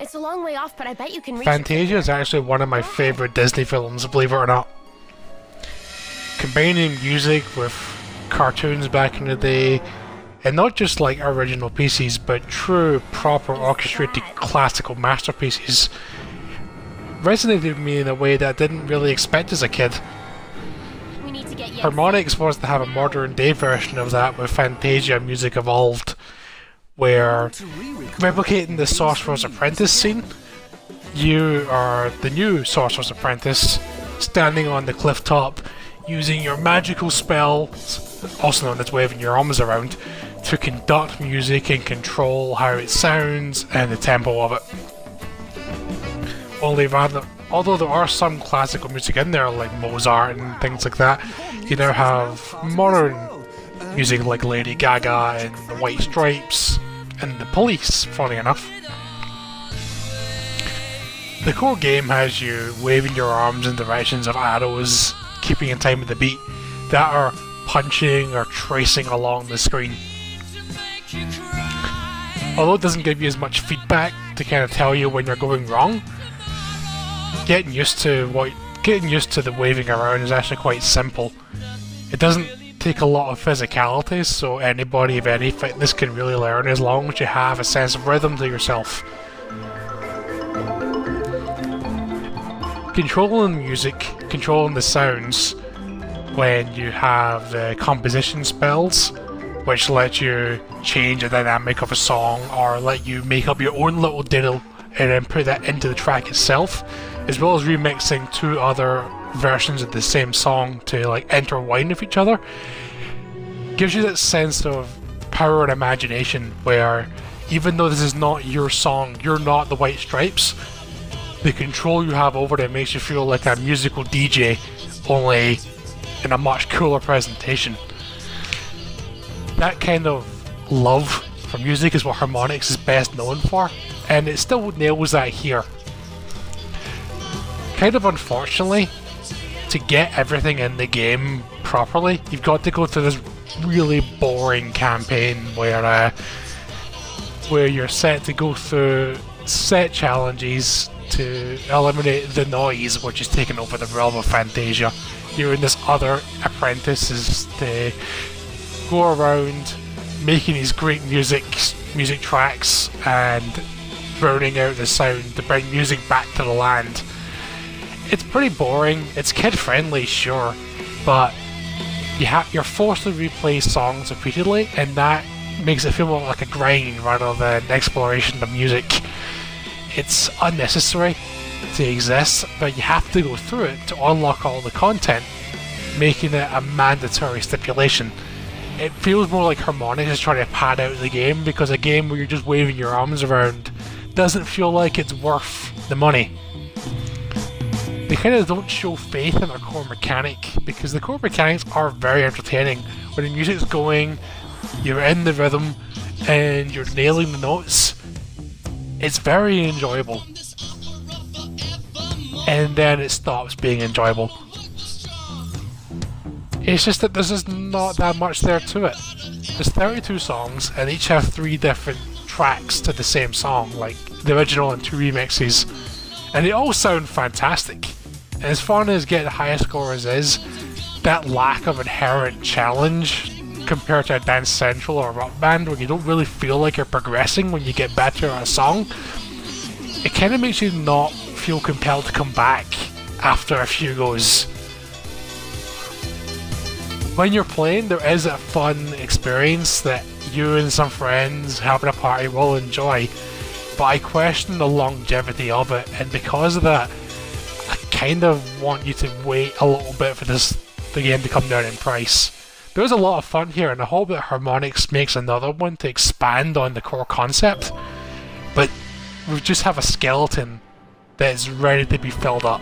It's a long way off, but I bet you can reach Fantasia is actually one of my favourite Disney films, believe it or not. Combining music with cartoons back in the day, and not just like original pieces, but true, proper, orchestrated classical masterpieces, resonated with me in a way that I didn't really expect as a kid. We need to get Harmonix was to have a modern day version of that with Fantasia Music Evolved, where, replicating the Sorcerer's Apprentice scene, you are the new Sorcerer's Apprentice, standing on the cliff top, using your magical spells, also known as waving your arms around, to conduct music and control how it sounds and the tempo of it. Although there are some classical music in there, like Mozart and things like that, you now have modern music like Lady Gaga and the White Stripes and the Police, funny enough. The core game has you waving your arms in directions of arrows, keeping in time with the beat, that are punching or tracing along the screen. Although it doesn't give you as much feedback to kind of tell you when you're going wrong, getting used to the waving around is actually quite simple. It doesn't take a lot of physicality, so anybody of any fitness can really learn as long as you have a sense of rhythm to yourself. Controlling music, controlling the sounds when you have the composition spells, which let you change the dynamic of a song or let you make up your own little diddle and then put that into the track itself, as well as remixing two other versions of the same song to like intertwine with each other, gives you that sense of power and imagination where even though this is not your song, you're not the White Stripes, the control you have over it makes you feel like a musical DJ, only in a much cooler presentation. That kind of love for music is what Harmonix is best known for, and it still nails that here. Kind of unfortunately, to get everything in the game properly, you've got to go through this really boring campaign where you're set to go through set challenges to eliminate the noise which is taking over the realm of Fantasia. You and this other apprentices to go around making these great music tracks and burning out the sound to bring music back to the land. It's pretty boring, it's kid friendly, sure, but you're forced to replay songs repeatedly, and that makes it feel more like a grind rather than exploration of music. It's unnecessary to exist, but you have to go through it to unlock all the content, making it a mandatory stipulation. It feels more like Harmonix is trying to pad out the game, because a game where you're just waving your arms around doesn't feel like it's worth the money. They kind of don't show faith in their core mechanic, because the core mechanics are very entertaining. When the music's going, you're in the rhythm, and you're nailing the notes, it's very enjoyable. And then it stops being enjoyable. It's just that there's just not that much there to it. There's 32 songs, and each have 3 different tracks to the same song, like the original and 2 remixes. And they all sound fantastic. And as fun as getting the highest scores is, that lack of inherent challenge compared to a Dance Central or a Rock Band where you don't really feel like you're progressing when you get better at a song, it kind of makes you not feel compelled to come back after a few goes. When you're playing, there is a fun experience that you and some friends having a party will enjoy, but I question the longevity of it, and because of that, I kind of want you to wait a little bit for the game to come down in price. There's a lot of fun here, and I hope that Harmonix makes another one to expand on the core concept, but we just have a skeleton that is ready to be filled up.